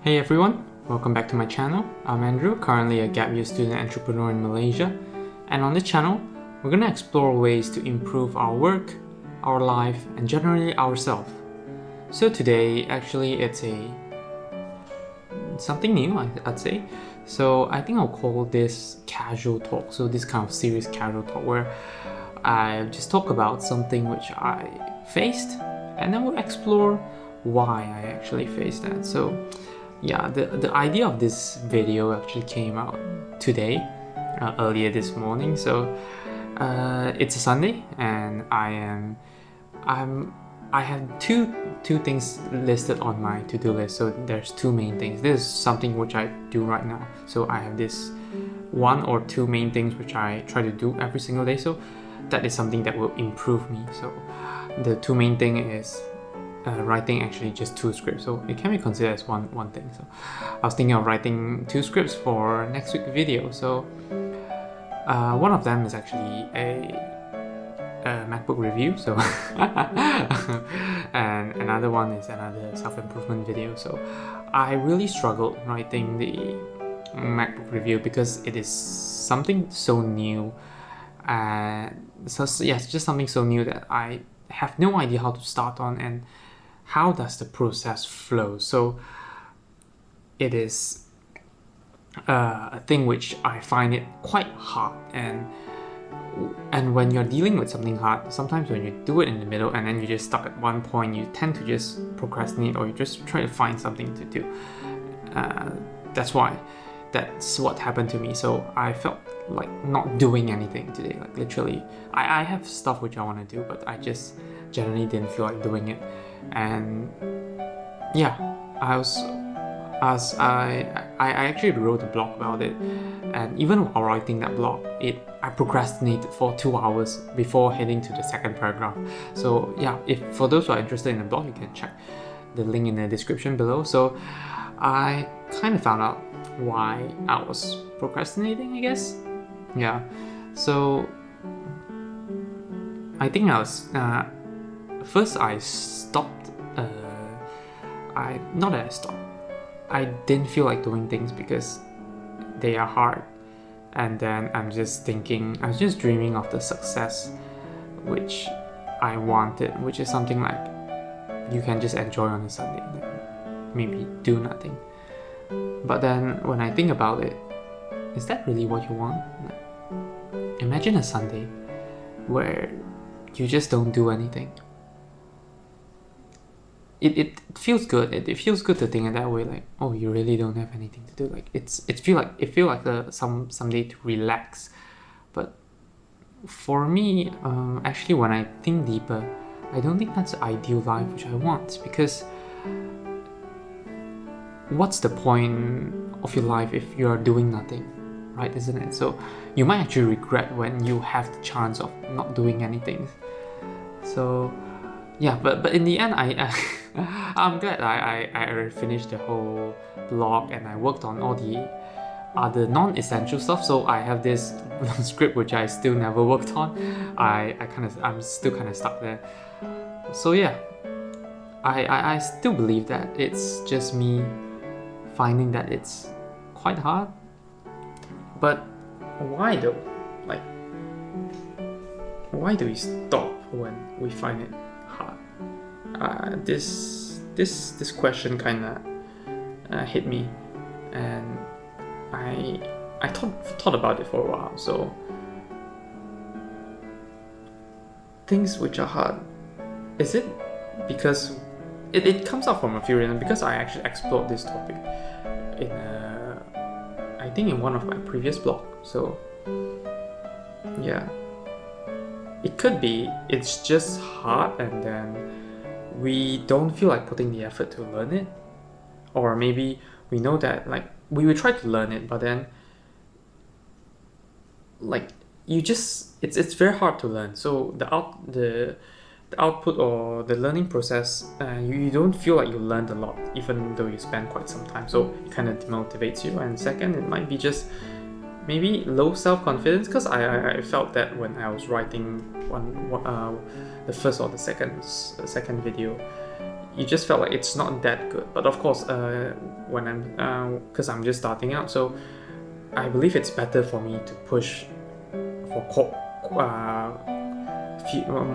Hey everyone, welcome back to my channel. I'm Andrew, currently a gap year student entrepreneur in Malaysia, and on this channel, we're gonna explore ways to improve our work, our life, and generally ourselves. So today, actually, it's something new, I'd say. So I think I'll call this casual talk. So this kind of serious casual talk where I just talk about something which I faced, and then we'll explore why I actually faced that. So yeah, the idea of this video actually came out today, earlier this morning. So it's a Sunday, and I have two things listed on my to-do list. So there's two main things. This is something which I do right now. So I have this one or two main things which I try to do every single day. So that is something that will improve me. So the two main thing is writing actually just 2 scripts, so it can be considered as one thing. So I was thinking of writing 2 scripts for next week's video. So one of them is actually a MacBook review, so and another one is another self-improvement video. So I really struggled writing the MacBook review because it is something so new, and so yeah, it's just something so new that I have no idea how to start on and how does the process flow. So it is a thing which I find it quite hard, and when you're dealing with something hard, sometimes when you do it in the middle and then you just stuck at one point, you tend to just procrastinate, or you just try to find something to do. That's what happened to me. So I felt like not doing anything today, like literally I have stuff which I want to do, but I just generally didn't feel like doing it. And yeah, I actually wrote a blog about it, and even while writing that blog, I procrastinated for 2 hours before heading to the second paragraph. So yeah, if for those who are interested in the blog, you can check the link in the description below. So I kind of found out why I was procrastinating, I guess. Yeah, so I think I was first I stopped. I didn't feel like doing things because they are hard, and then I was just dreaming of the success which I wanted, which is something like you can just enjoy on a Sunday, like maybe do nothing. But then when I think about it, is that really what you want? Like, imagine a Sunday where you just don't do anything. It feels good. It feels good to think in that way, like, oh, you really don't have anything to do. Like it feel like some day to relax. But for me, actually, when I think deeper, I don't think that's the ideal life which I want, because what's the point of your life if you are doing nothing, right? Isn't it? So you might actually regret when you have the chance of not doing anything. So yeah, but in the end, I'm glad I finished the whole blog, and I worked on all the other non-essential stuff. So I have this script which I still never worked on. I'm still kind of stuck there. So yeah, I still believe that it's just me finding that it's quite hard. But why though? Like, why do we stop when we find it hard? This question kind of hit me, and I thought about it for a while. So things which are hard, is it because it comes out from a few reasons? Because I actually explored this topic in I think in one of my previous blogs. So yeah, it could be it's just hard, and then we don't feel like putting the effort to learn it, or maybe we know that like we will try to learn it, but then like it's very hard to learn. So the output or the learning process, you don't feel like you learned a lot, even though you spend quite some time. So it kind of demotivates you. And second, it might be just maybe low self-confidence, because I felt that when I was writing the first or the second video, you just felt like it's not that good. But of course, when because I'm just starting out, so I believe it's better for me to push for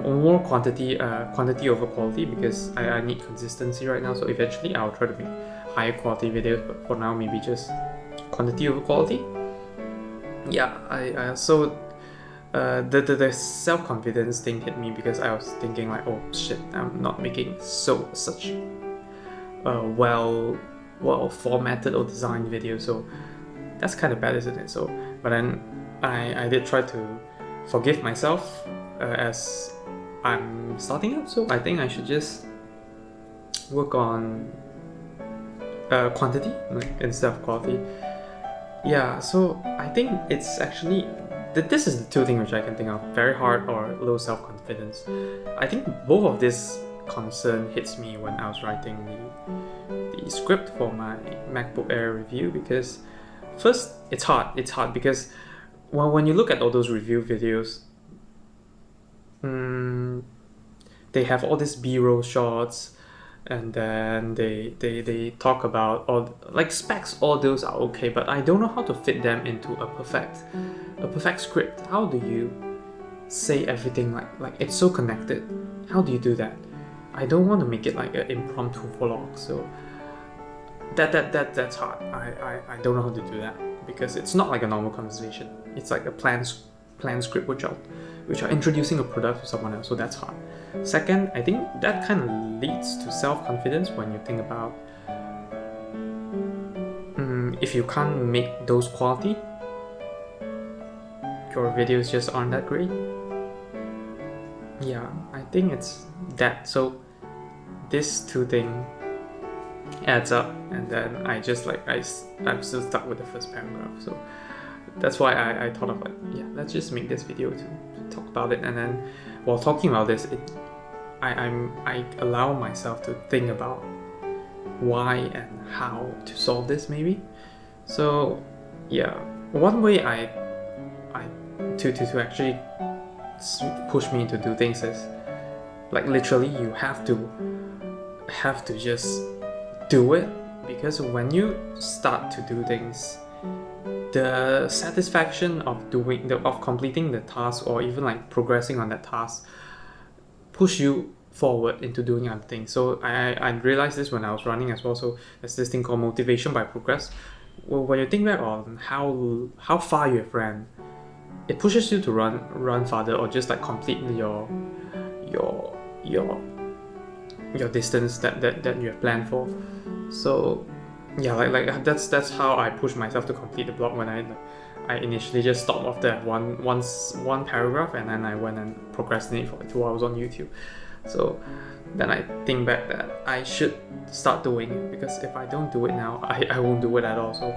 more quantity over quality, because I need consistency right now. So eventually I'll try to make higher quality videos, but for now maybe just quantity over quality. Yeah, so the self-confidence thing hit me because I was thinking like, oh shit, I'm not making such well formatted or designed video, so that's kind of bad, isn't it? So but then I did try to forgive myself as I'm starting out, so I think I should just work on quantity instead of quality. Yeah, so I think it's actually this is the two things which I can think of: very hard or low self-confidence. I think both of this concern hits me when I was writing the script for my MacBook Air review, because first it's hard because when you look at all those review videos, they have all these B-roll shots, and then they talk about all like specs. All those are okay, but I don't know how to fit them into a perfect script. How do you say everything like it's so connected? How do you do that? I don't want to make it like an impromptu vlog, so that's hard. I don't know how to do that, because it's not like a normal conversation. It's like a planned script which are introducing a product to someone else, so that's hard. Second, I think that kind of leads to self-confidence when you think about if you can't make those quality, your videos just aren't that great. Yeah, I think it's that. So this two thing adds up, and then I just like I'm still stuck with the first paragraph. So that's why I thought of like, yeah, let's just make this video to talk about it. And then while talking about this, I allow myself to think about why and how to solve this maybe. So yeah, one way to actually push me to do things is like literally you have to just do it, because when you start to do things, the satisfaction of completing the task, or even like progressing on that task, push you forward into doing other things. So I realized this when I was running as well. So there's this thing called motivation by progress. Well, when you think back on how far you have ran, it pushes you to run farther, or just like complete your distance that you have planned for. So yeah, like that's how I push myself to complete the blog. When I initially just stopped off there one paragraph, and then I went and procrastinated for like 2 hours on YouTube. So then I think back that I should start doing it, because if I don't do it now, I won't do it at all. So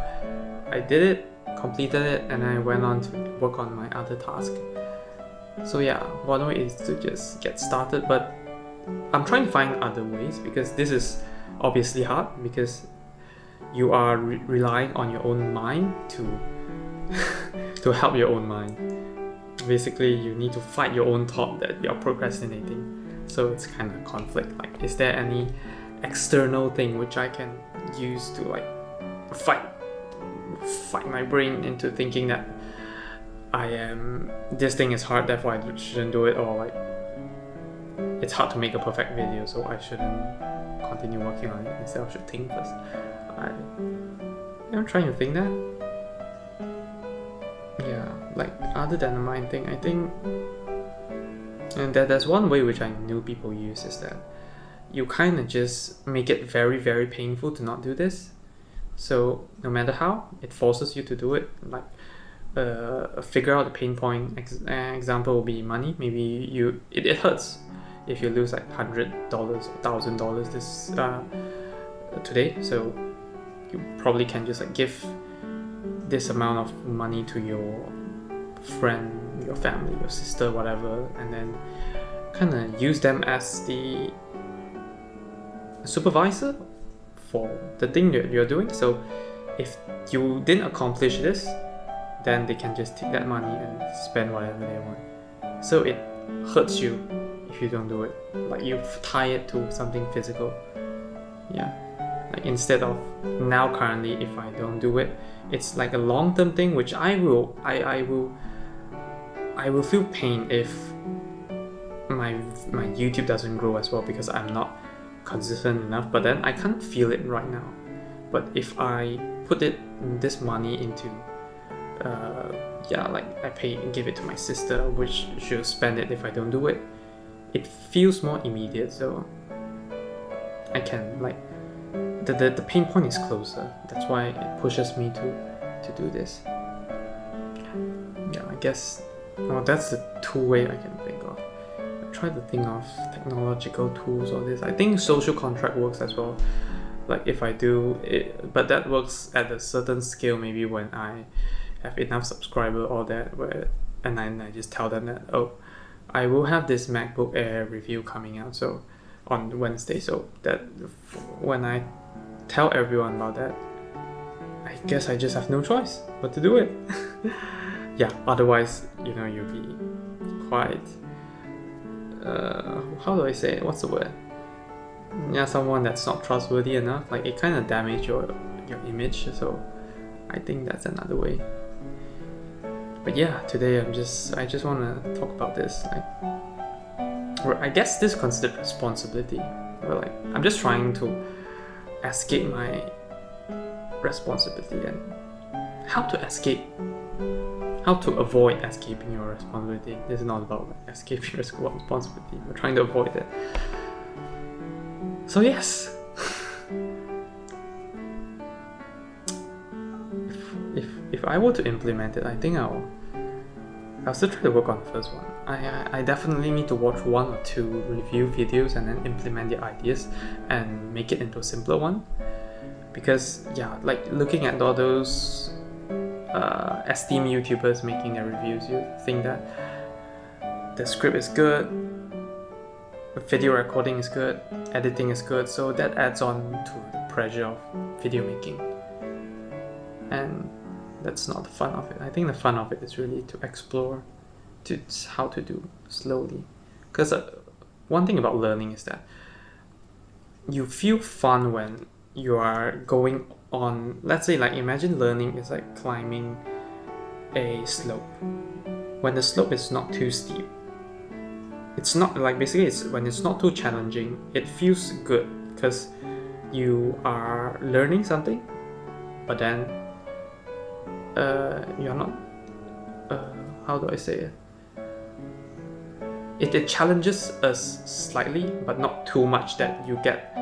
I did it, completed it, and I went on to work on my other task. So yeah, one way is to just get started, but I'm trying to find other ways, because this is obviously hard, because you are relying on your own mind to help your own mind. Basically, you need to fight your own thought that you're procrastinating. So it's kind of conflict. Like, is there any external thing which I can use to like fight my brain into thinking that this thing is hard, therefore I shouldn't do it, or like it's hard to make a perfect video, so I shouldn't continue working on it. Instead, I should think first. I'm trying to think that. Yeah, like other than the mind thing, I think, and there's one way which I knew people use, is that you kind of just make it very, very painful to not do this. So no matter how, it forces you to do it. Like figure out the pain point. Example will be money. Maybe it hurts if you lose like $100 or $1,000 this today. So you probably can just like give this amount of money to your friend, your family, your sister, whatever, and then kind of use them as the supervisor for the thing that you're doing. So if you didn't accomplish this, then they can just take that money and spend whatever they want. So it hurts you if you don't do it. Like you tie it to something physical. Yeah. Like instead of now currently, if I don't do it, it's like a long-term thing which I will feel pain if my YouTube doesn't grow as well because I'm not consistent enough, but then I can't feel it right now. But if I put this money into like I give it to my sister, which she'll spend it if I don't do it, it feels more immediate, so I can like the pain point is closer. That's why it pushes me to do this. Yeah, I guess that's the two-way I can think of. I try to think of technological tools or this. I think social contract works as well. Like if I do it, but that works at a certain scale, maybe when I have enough subscriber or that, and I just tell them that, oh, I will have this MacBook Air review coming out so on Wednesday, so that when I tell everyone about that, I guess I just have no choice but to do it. Yeah, otherwise, you'll be quite how do I say it? What's the word? Yeah, someone that's not trustworthy enough. Like it kind of damages your image. So I think that's another way. But yeah, today I just want to talk about this. Like, I guess this is considered responsibility. But like I'm just trying to escape my responsibility and how to avoid escaping your responsibility. This is not about like escaping your responsibility. We're trying to avoid it. So yes, if I were to implement it, I think I'll still try to work on the first one. I definitely need to watch 1 or 2 review videos and then implement the ideas and make it into a simpler one. Because yeah, like looking at all those esteemed YouTubers making their reviews, you think that the script is good, the video recording is good, editing is good, so that adds on to the pressure of video making, and that's not the fun of it. I think the fun of it is really to explore how to do slowly, because one thing about learning is that you feel fun when you are going on, let's say, like imagine learning is like climbing a slope. When the slope is not too steep, it's not like, basically it's when it's not too challenging, it feels good because you are learning something, but then you're not how do I say it? It challenges us slightly, but not too much that you get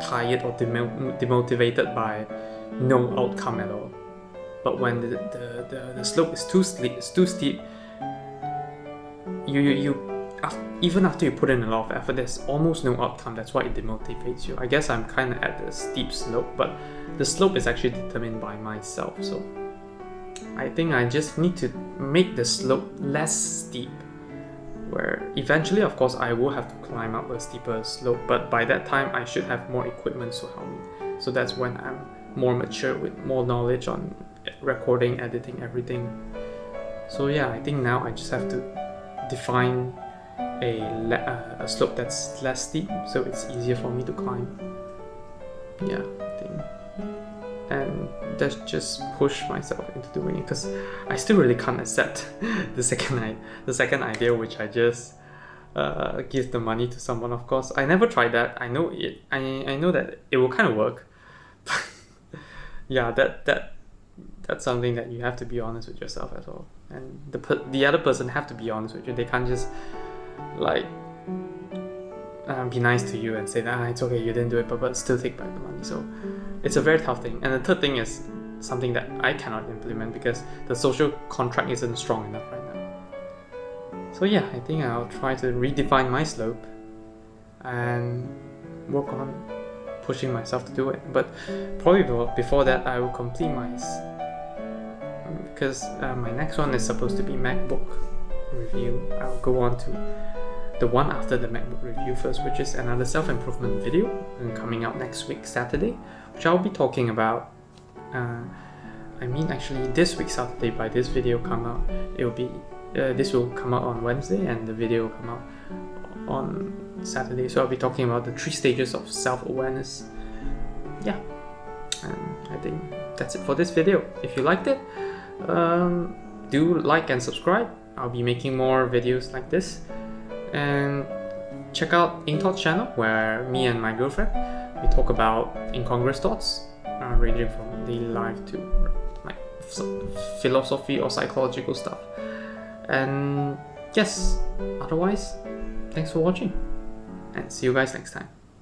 tired or demotivated by no outcome at all. But when the slope is too steep, you even after you put in a lot of effort, there's almost no outcome. That's why it demotivates you. I guess I'm kind of at the steep slope, but the slope is actually determined by myself. So I think I just need to make the slope less steep, where eventually, of course, I will have to climb up a steeper slope, but by that time I should have more equipment to help me. So that's when I'm more mature with more knowledge on recording, editing, everything. So yeah, I think now I just have to define a slope that's less steep, so it's easier for me to climb. Yeah, I think, and that's just push myself into doing it, because I still really can't accept the second idea, which I just give the money to someone. Of course, I never tried that. I know it. I know that it will kind of work. Yeah, that's something that you have to be honest with yourself as well, and the other person have to be honest with you. They can't just like be nice to you and say that it's okay, you didn't do it, but still take back the money. So it's a very tough thing. And the third thing is something that I cannot implement because the social contract isn't strong enough right now. So yeah, I think I'll try to redefine my slope and work on pushing myself to do it. But probably before that, I will complete because my next one is supposed to be MacBook review. I'll go on to the one after the MacBook review first, which is another self-improvement video and coming out next week, Saturday, which I'll be talking about. Actually this week Saturday, by this video come out, it will be this will come out on Wednesday and the video will come out on Saturday. So I'll be talking about the 3 stages of self-awareness. Yeah, and I think that's it for this video. If you liked it, do like and subscribe. I'll be making more videos like this. And check out Untitled channel, where me and my girlfriend, we talk about incongruous thoughts, ranging from daily life to like philosophy or psychological stuff. And yes, otherwise, thanks for watching and see you guys next time.